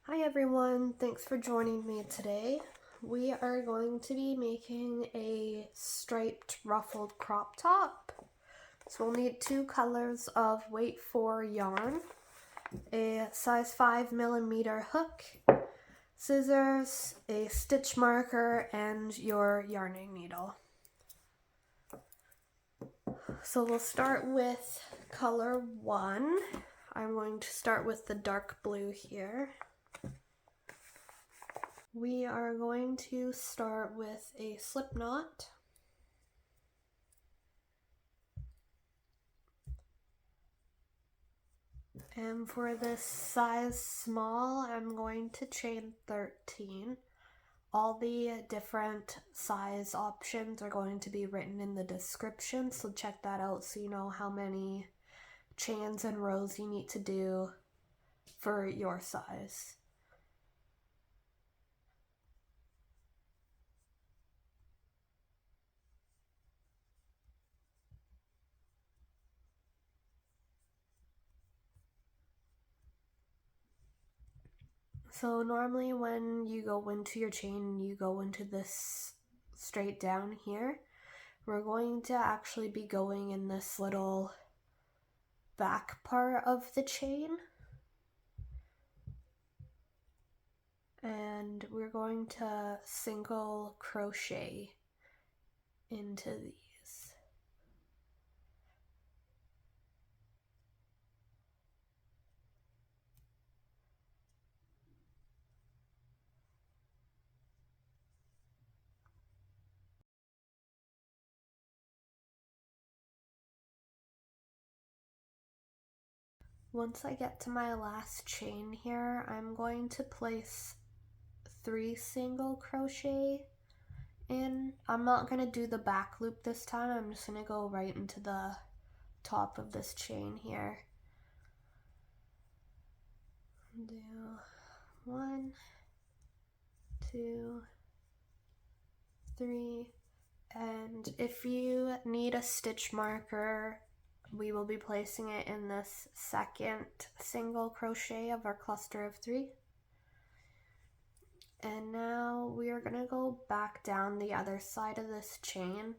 Hi everyone, thanks for joining me today. We are going to be making a striped ruffled crop top. So we'll need two colors of weight 4 yarn, a size 5mm hook, scissors, a stitch marker, and your yarning needle. So we'll start with color 1. I'm going to start with the dark blue here. We are going to start with a slip knot. And for this size small, I'm going to chain 13. All the different size options are going to be written in the description, so check that out so you know how many chains and rows you need to do for your size. So normally when you go into your chain, you go into this straight down here. We're going to actually be going in this little back part of the chain. And we're going to single crochet into these. Once I get to my last chain here, I'm going to place 3 single crochet in. I'm not going to do the back loop this time, I'm just going to go right into the top of this chain here. Do 1, 2, 3, and if you need a stitch marker, we will be placing it in this second single crochet of our cluster of 3. And now we are going to go back down the other side of this chain.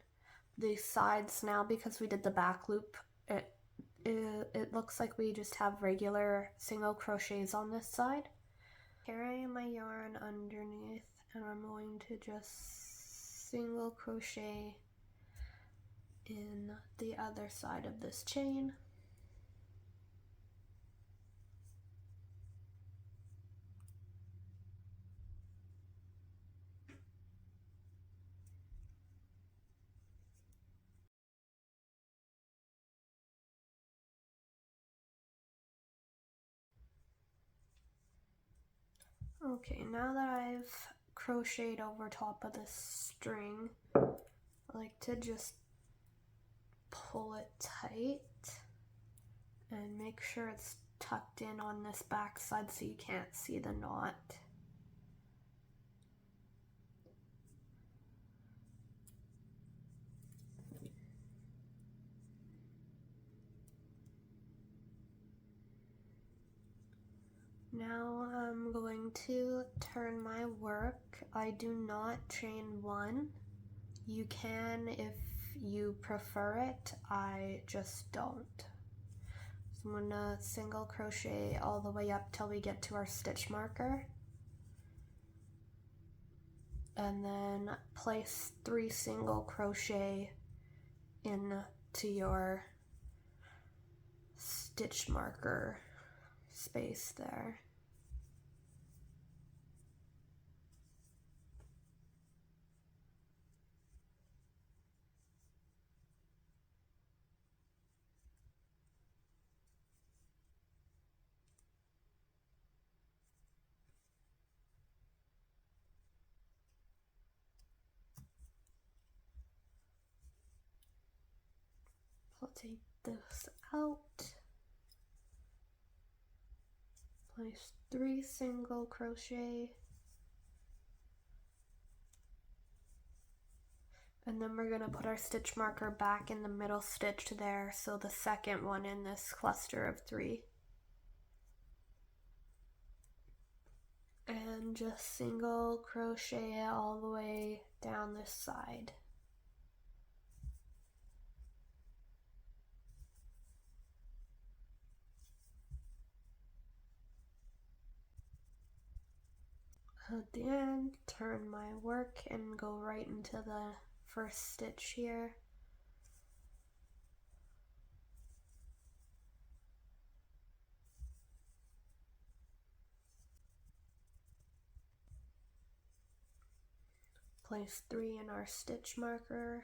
The sides now, because we did the back loop, it looks like we just have regular single crochets on this side. Carrying my yarn underneath, and I'm going to just single crochet in the other side of this chain. Okay, now that I've crocheted over top of this string, I like to just pull it tight and make sure it's tucked in on this back side so you can't see the knot. Now I'm going to turn my work. I do not chain 1. You can if you prefer it, I just don't. So I'm gonna single crochet all the way up till we get to our stitch marker. And then place 3 single crochet into your stitch marker space there. I'll take this out, place 3 single crochet, and then we're going to put our stitch marker back in the middle stitch there, so the second one in this cluster of 3. and just single crochet all the way down this side. At the end, turn my work and go right into the first stitch here. Place 3 in our stitch marker.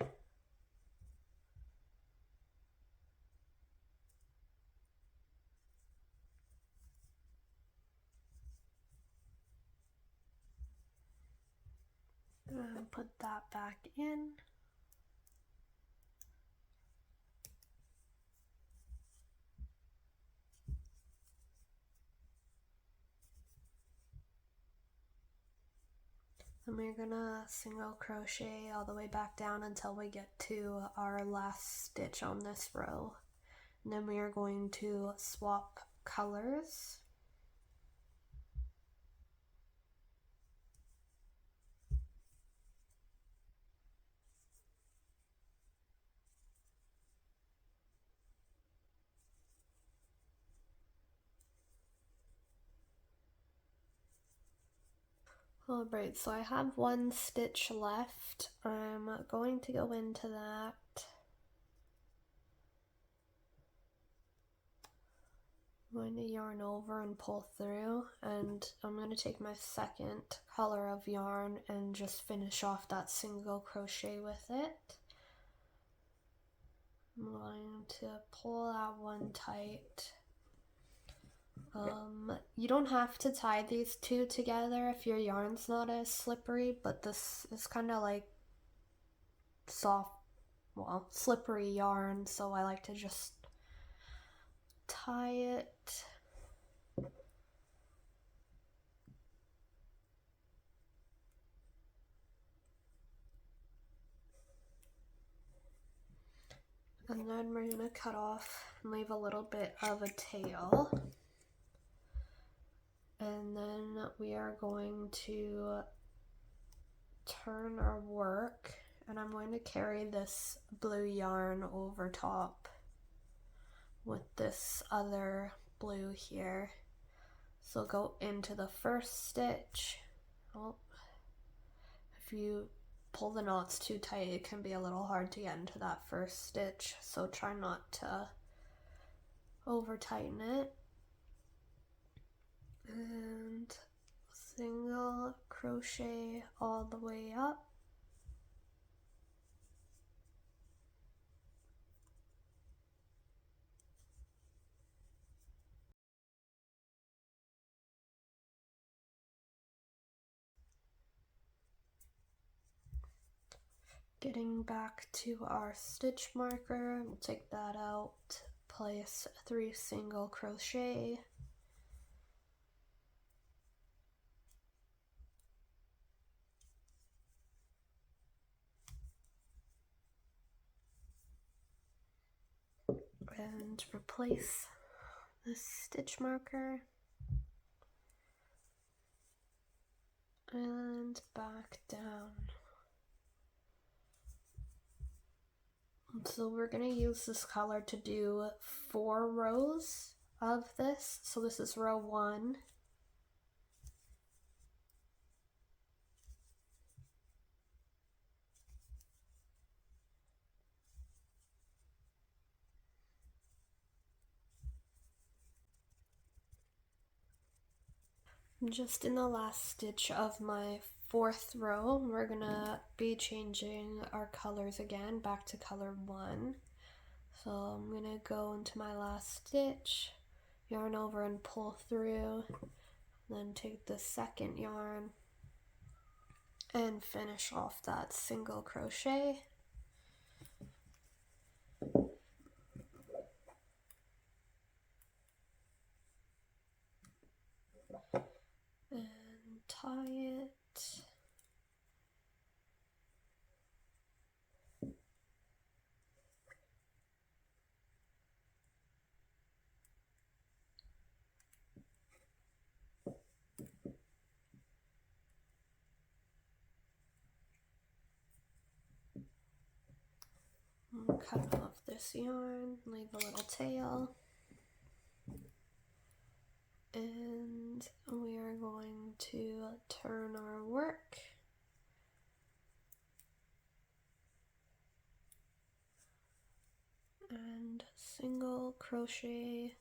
And put that back in. Then we're gonna single crochet all the way back down until we get to our last stitch on this row. And then we are going to swap colors. Alright, so I have one stitch left. I'm going to go into that. I'm going to yarn over and pull through, and I'm going to take my second color of yarn and just finish off that single crochet with it. I'm going to pull that one tight. You don't have to tie these two together if your yarn's not as slippery, but this is kind of like soft, well, slippery yarn, so I like to just tie it. And then we're going to cut off and leave a little bit of a tail. And then we are going to turn our work, and I'm going to carry this blue yarn over top with this other blue here. So go into the first stitch. Oh, if you pull the knots too tight, it can be a little hard to get into that first stitch, so try not to over tighten it. And single crochet all the way up. Getting back to our stitch marker, we'll take that out, place 3 single crochet, and replace the stitch marker, and back down. So we're going to use this color to do 4 rows of this. So this is row 1. Just in the last stitch of my 4th row, we're gonna be changing our colors again back to color 1. So I'm gonna go into my last stitch, yarn over and pull through, then take the second yarn and finish off that single crochet. And tie it. cut off this yarn, leave a little tail, and we are going to turn our work and single crochet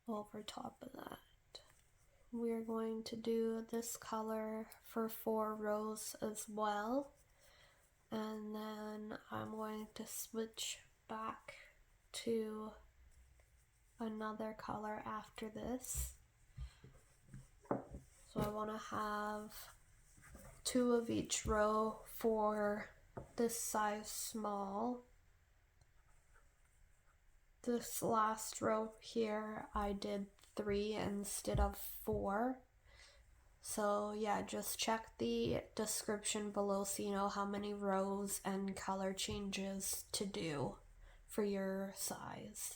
over top of that. We're going to do this color for 4 rows as well, and then I'm going to switch back to another color after this. So I want to have 2 of each row for this size small. This last row here I did 3 instead of 4. So yeah, just check the description below so you know how many rows and color changes to do for your size.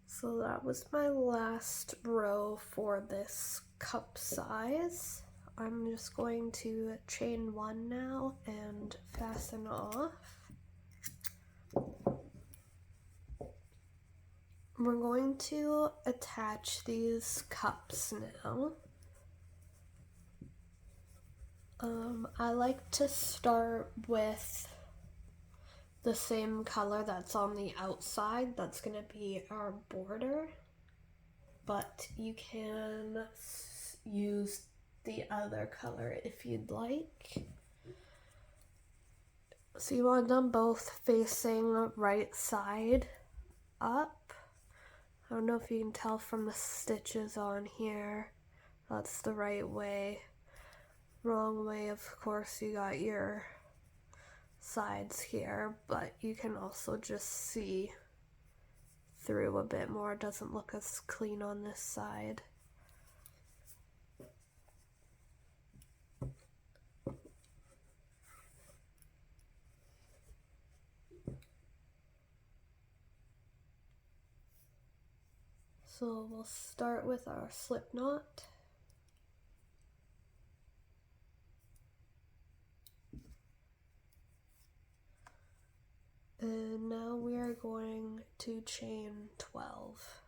So that was my last row for this cup size. I'm just going to chain 1 now and fasten off. We're going to attach these cups now. I like to start with the same color that's on the outside. That's going to be our border, but you can use the other color if you'd like. So you want them both facing right side up. I don't know if you can tell from the stitches on here. That's the right way. Wrong way, of course, you got your sides here, but you can also just see through a bit more. It doesn't look as clean on this side. So we'll start with our slip knot. And now we are going to chain 12.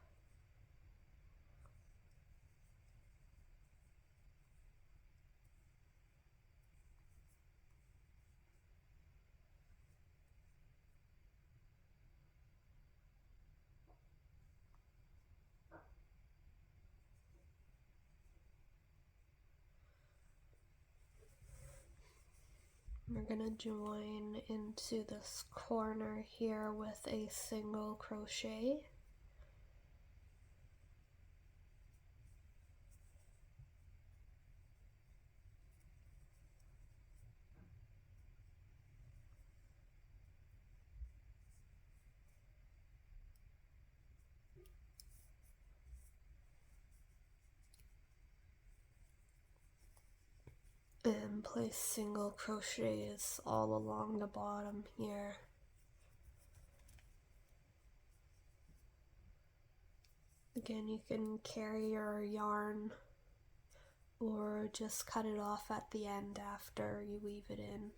We're gonna join into this corner here with a single crochet. And place single crochets all along the bottom here. Again, you can carry your yarn or just cut it off at the end after you weave it in.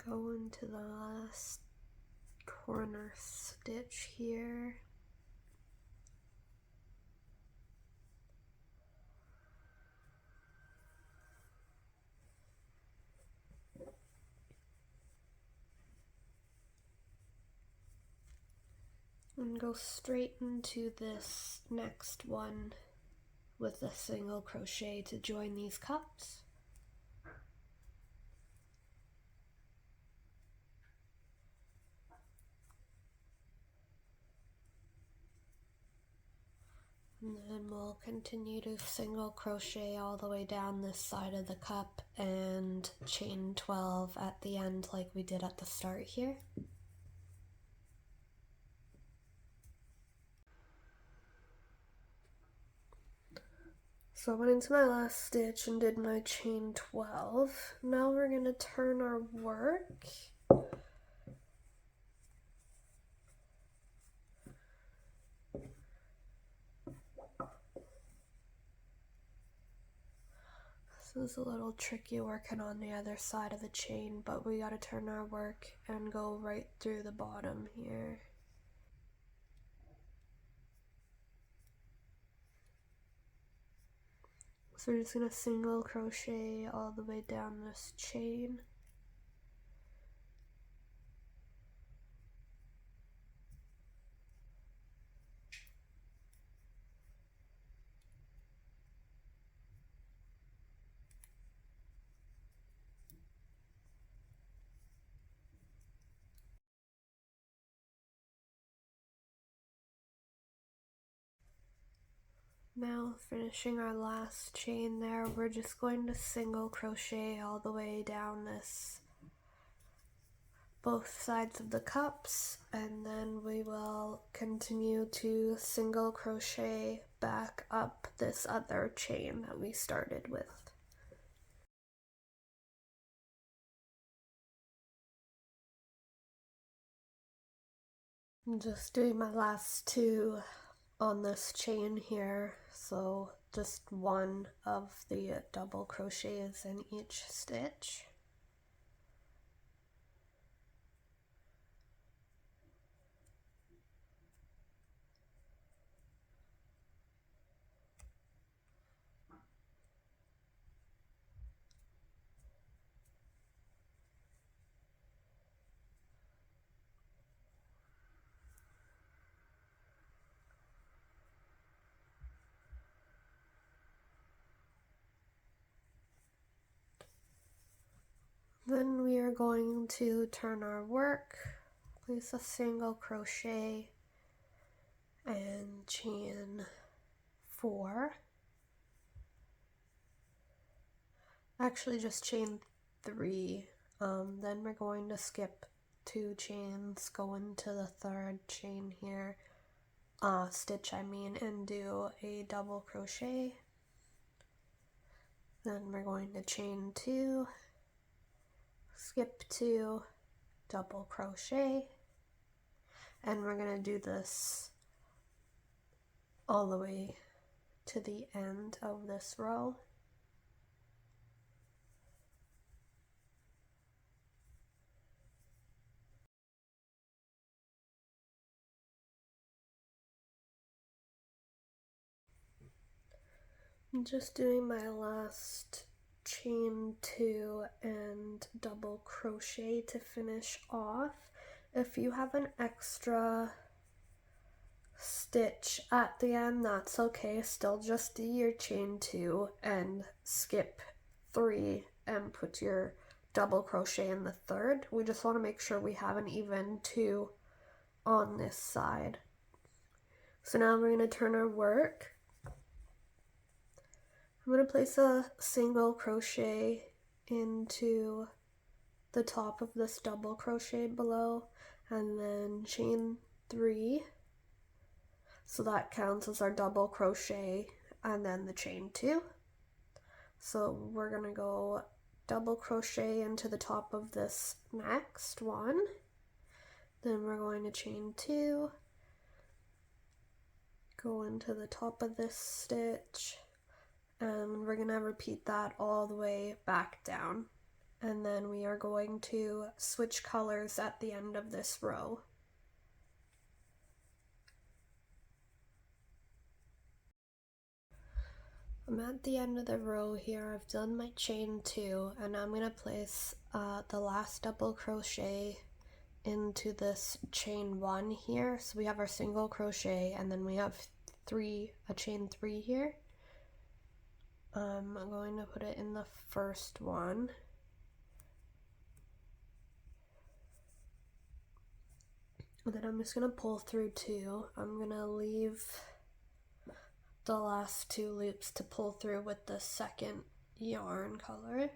Go into the last corner stitch here. And go straight into this next one with a single crochet to join these cups. And then we'll continue to single crochet all the way down this side of the cup and chain 12 at the end like we did at the start here. So I went into my last stitch and did my chain 12. Now we're going to turn our work. This is a little tricky working on the other side of the chain, but we got to turn our work and go right through the bottom here. So we're just going to single crochet all the way down this chain. Now finishing our last chain there, we're just going to single crochet all the way down this, both sides of the cups, and then we will continue to single crochet back up this other chain that we started with. I'm just doing my last two on this chain here, so just one of the double crochets in each stitch. Then we are going to turn our work, place a single crochet and chain 4. Actually just chain 3. Then we're going to skip 2 chains, go into the third chain here, stitch I mean, and do a double crochet. Then we're going to chain 2, skip 2, double crochet, and we're going to do this all the way to the end of this row. I'm just doing my last chain 2 and double crochet to finish off. If you have an extra stitch at the end, that's okay. Still just do your chain 2 and skip 3 and put your double crochet in the third. We just want to make sure we have an even 2 on this side. So now we're going to turn our work. I'm going to place a single crochet into the top of this double crochet below and then chain 3. So that counts as our double crochet and then the chain 2. So we're going to go double crochet into the top of this next one. Then we're going to chain 2, go into the top of this stitch, and we're going to repeat that all the way back down. And then we are going to switch colors at the end of this row. I'm at the end of the row here. I've done my chain 2, and I'm going to place the last double crochet into this chain 1 here. So we have our single crochet, and then we have a chain 3 here. I'm going to put it in the first one. And then I'm just going to pull through 2. I'm going to leave the last 2 loops to pull through with the second yarn color.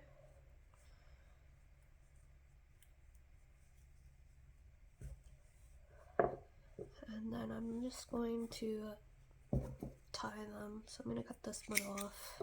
And then I'm just going to tie them, so I'm going to cut this one off.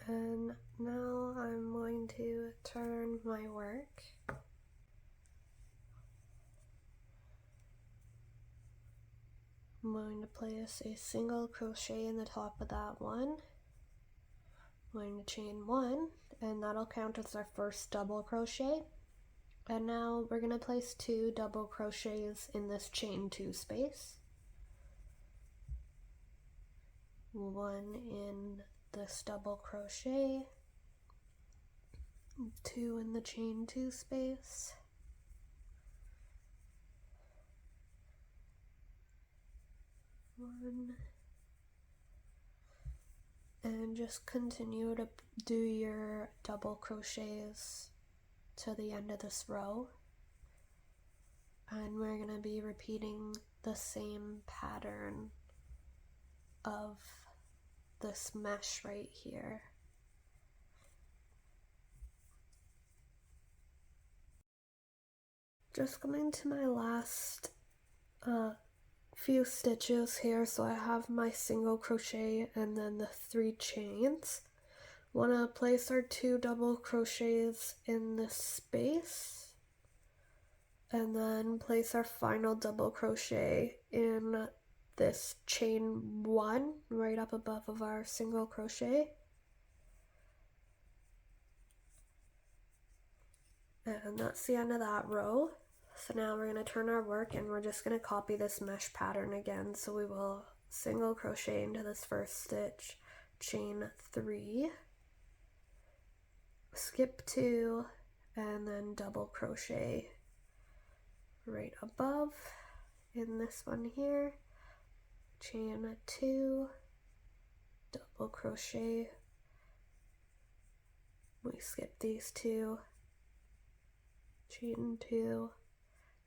And now I'm going to turn my work. I'm going to place a single crochet in the top of that one. I'm going to chain one, and that'll count as our first double crochet. And now we're going to place 2 double crochets in this chain 2 space. One in this double crochet, 2 in the chain 2 space, one, and just continue to do your double crochets to the end of this row. And we're going to be repeating the same pattern of this mesh right here. Just coming to my last few stitches here, so I have my single crochet and then the 3 chains. Want to place our 2 double crochets in this space, and then place our final double crochet in this chain 1 right up above of our single crochet. And that's the end of that row. So now we're going to turn our work and we're just going to copy this mesh pattern again. So we will single crochet into this first stitch, chain 3, skip 2, and then double crochet right above in this one here, chain 2, double crochet, we skip these 2, chain 2,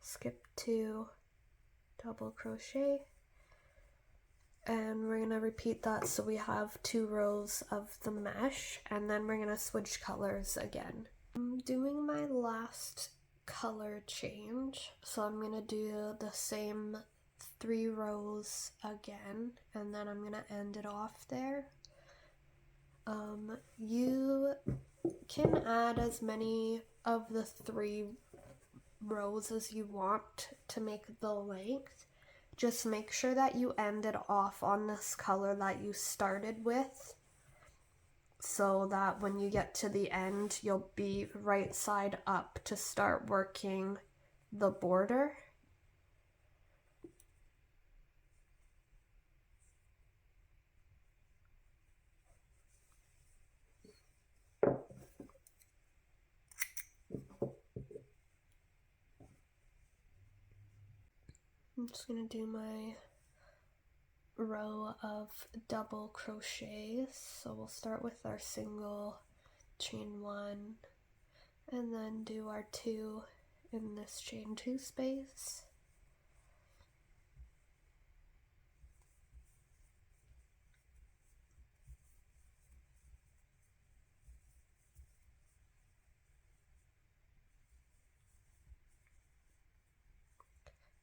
skip 2, double crochet, and we're going to repeat that so we have 2 rows of the mesh, and then we're going to switch colors again. I'm doing my last color change, so I'm going to do the same 3 rows again, and then I'm going to end it off there. You can add as many of the 3 rows as you want to make the length. Just make sure that you end it off on this color that you started with, so that when you get to the end, you'll be right side up to start working the border. I'm just going to do my row of double crochets. So we'll start with our single, chain 1, and then do our 2 in this chain 2 space.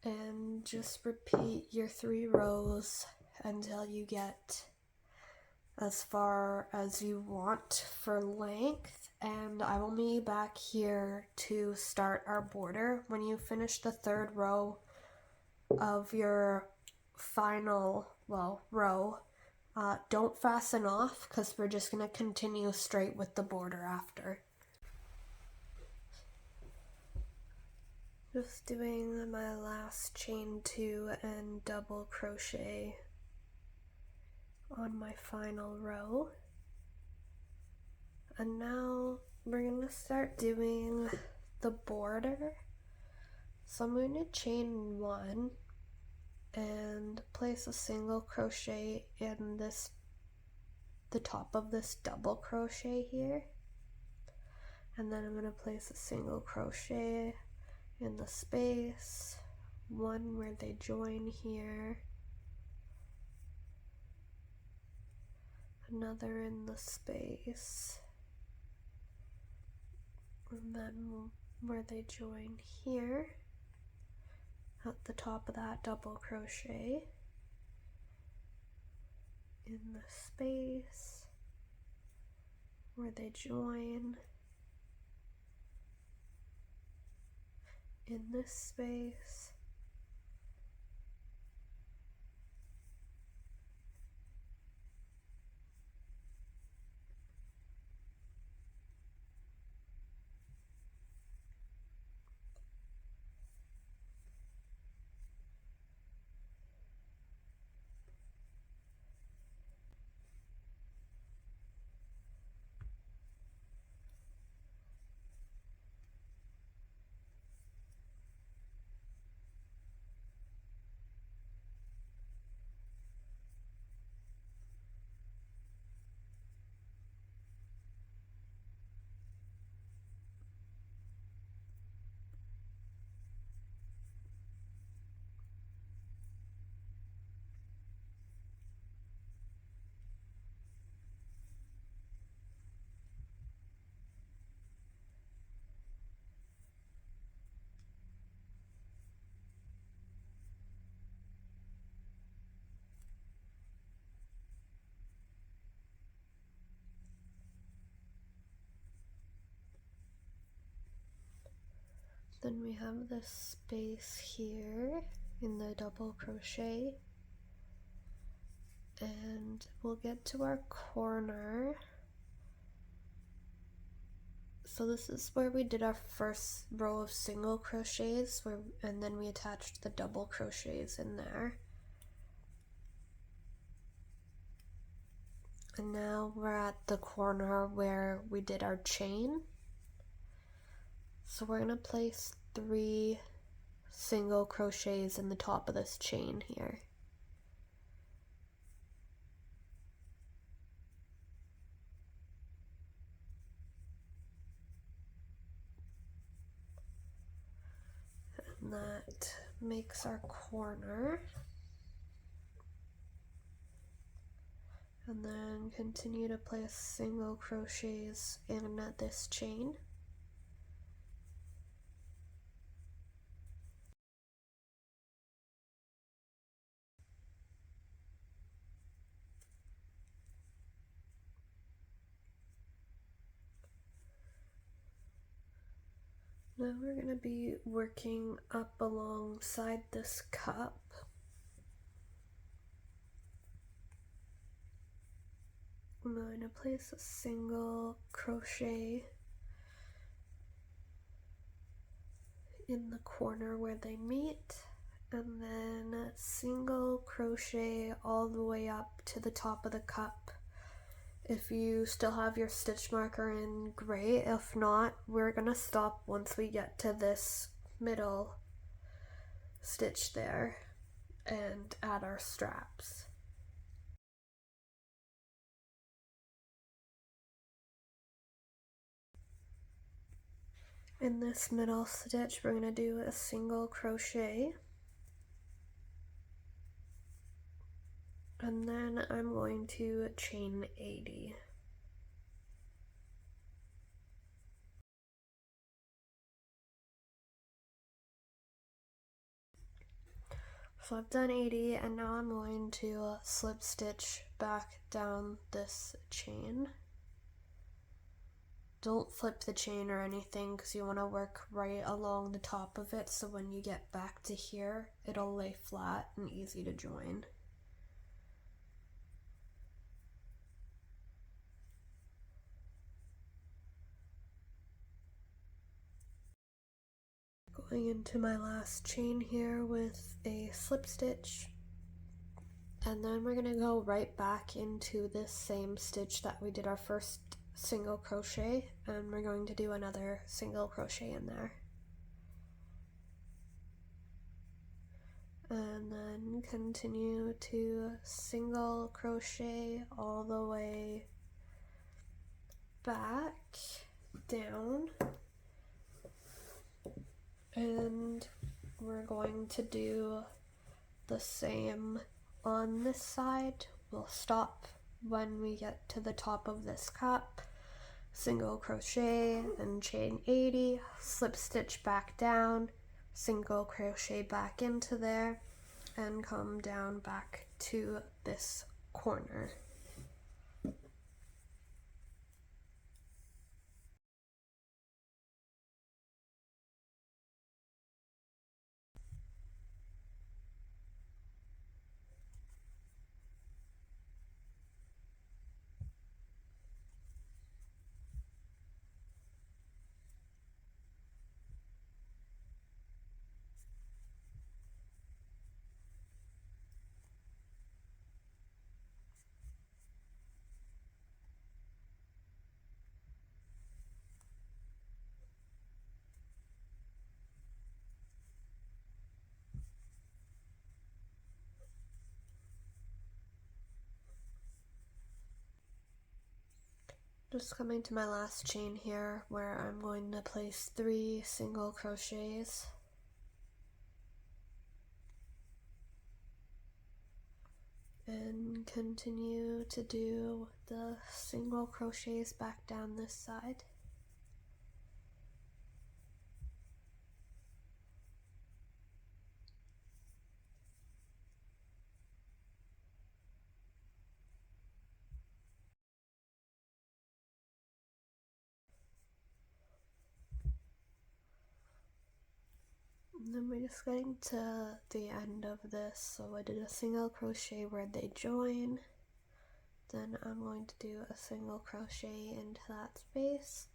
And just repeat your 3 rows until you get as far as you want for length, and I will be back here to start our border. When you finish the 3rd row of your final row, don't fasten off, because we're just going to continue straight with the border after. Just doing my last chain 2 and double crochet on my final row. And now we're going to start doing the border. So I'm going to chain 1 and place a single crochet in the top of this double crochet here. And then I'm going to place a single crochet in the space, one where they join here, another in the space, and then where they join here, at the top of that double crochet, in the space, where they join, in this space, then we have this space here in the double crochet, and we'll get to our corner. So this is where we did our first row of single crochets, and then we attached the double crochets in there. And now we're at the corner where we did our chain. So we're gonna place 3 single crochets in the top of this chain here. And that makes our corner. And then continue to place single crochets in this chain. Now we're going to be working up alongside this cup. I'm going to place a single crochet in the corner where they meet, and then a single crochet all the way up to the top of the cup. If you still have your stitch marker in, great. If not, we're gonna stop once we get to this middle stitch there and add our straps. In this middle stitch, we're gonna do a single crochet, and then I'm going to chain 80. So I've done 80, and now I'm going to slip stitch back down this chain. Don't flip the chain or anything, because you want to work right along the top of it, so when you get back to here, it'll lay flat and easy to join. Going into my last chain here with a slip stitch, and then we're going to go right back into this same stitch that we did our first single crochet, and we're going to do another single crochet in there, and then continue to single crochet all the way back down And we're going to do the same on this side. We'll stop when we get to the top of this cup, single crochet and chain 80, slip stitch back down, single crochet back into there, and come down back to this corner. Just coming to my last chain here where I'm going to place 3 single crochets. And continue to do the single crochets back down this side. And then we're just getting to the end of this, so I did a single crochet where they join, then I'm going to do a single crochet into that space,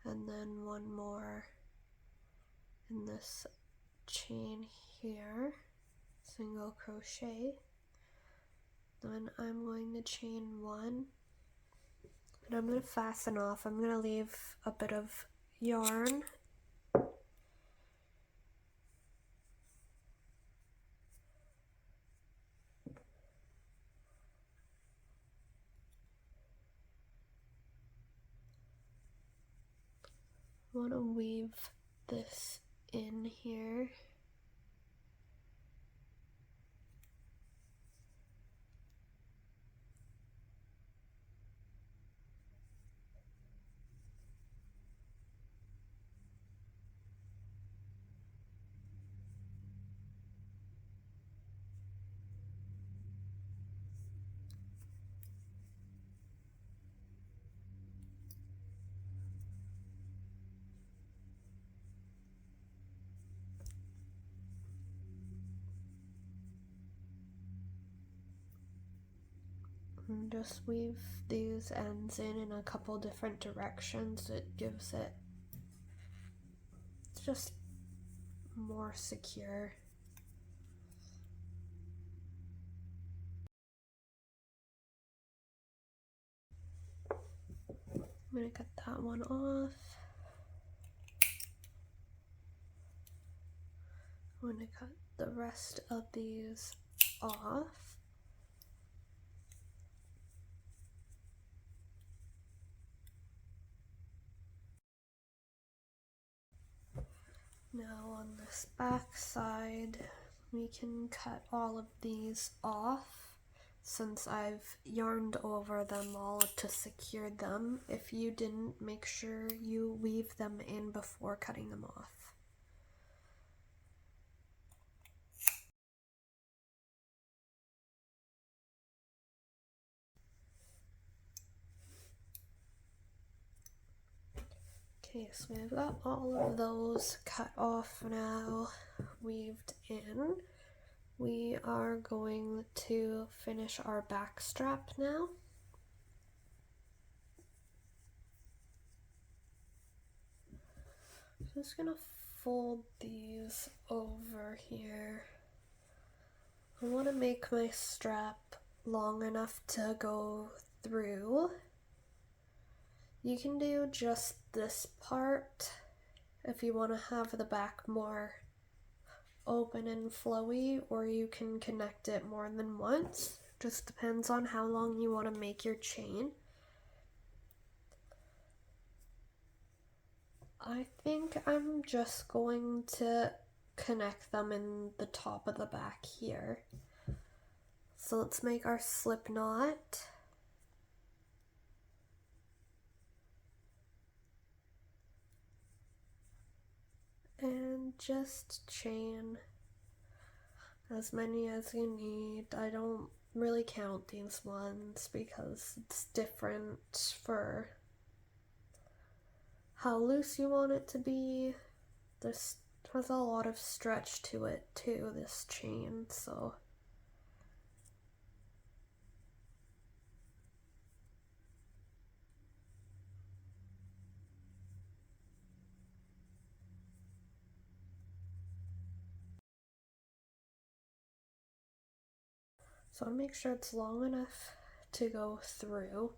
and then one more in this chain here, single crochet, then I'm going to chain 1, and I'm going to fasten off. I'm going to leave a bit of yarn want to weave this in here. And just weave these ends in a couple different directions. It gives it just more secure. I'm gonna cut that one off. I'm gonna cut the rest of these off. Now on this back side, we can cut all of these off since I've yarned over them all to secure them. If you didn't, make sure you weave them in before cutting them off. Okay, so we've got all of those cut off now, weaved in. We are going to finish our back strap now. I'm just gonna fold these over here. I want to make my strap long enough to go through. You can do just this part if you want to have the back more open and flowy, or you can connect it more than once. Just depends on how long you want to make your chain. I think I'm just going to connect them in the top of the back here. So let's make our slip knot. And just chain as many as you need. I don't really count these ones because it's different for how loose you want it to be. This has a lot of stretch to it too, this chain, so I'll make sure it's long enough to go through,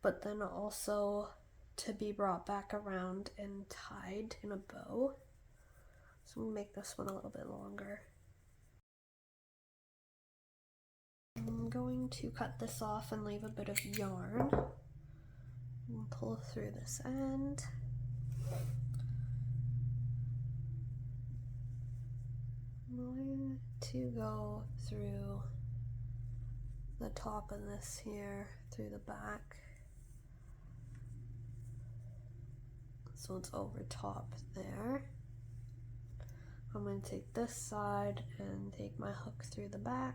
but then also to be brought back around and tied in a bow. So I'm gonna make this one a little bit longer. I'm going to cut this off and leave a bit of yarn and pull through this end. I'm going to go through the top of this here, through the back, so it's over top there. I'm going to take this side and take my hook through the back,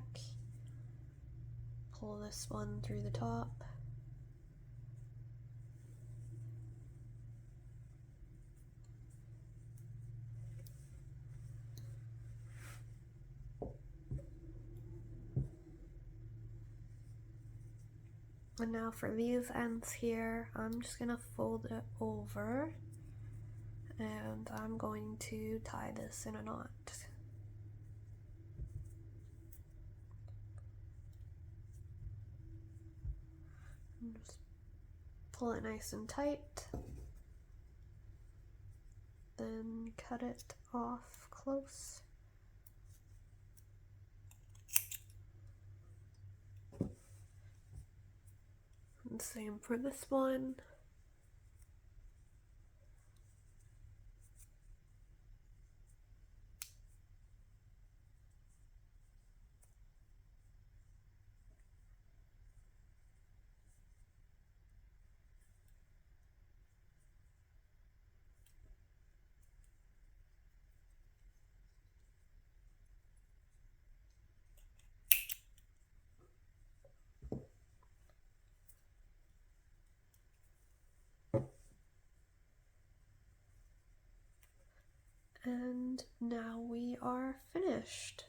pull this one through the top, and now for these ends here, I'm just going to fold it over and I'm going to tie this in a knot. And just pull it nice and tight, then cut it off close. And same for this one. And now we are finished.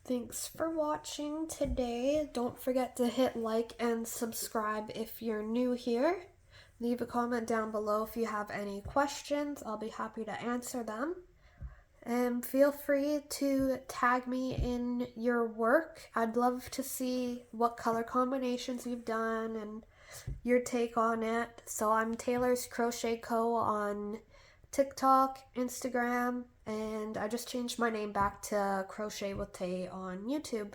Thanks for watching today. Don't forget to hit like and subscribe if you're new here. Leave a comment down below if you have any questions. I'll be happy to answer them. And feel free to tag me in your work. I'd love to see what color combinations you've done and your take on it. So I'm Taylor's Crochet Co. on TikTok, Instagram, and I just changed my name back to Crochet with Tay on YouTube.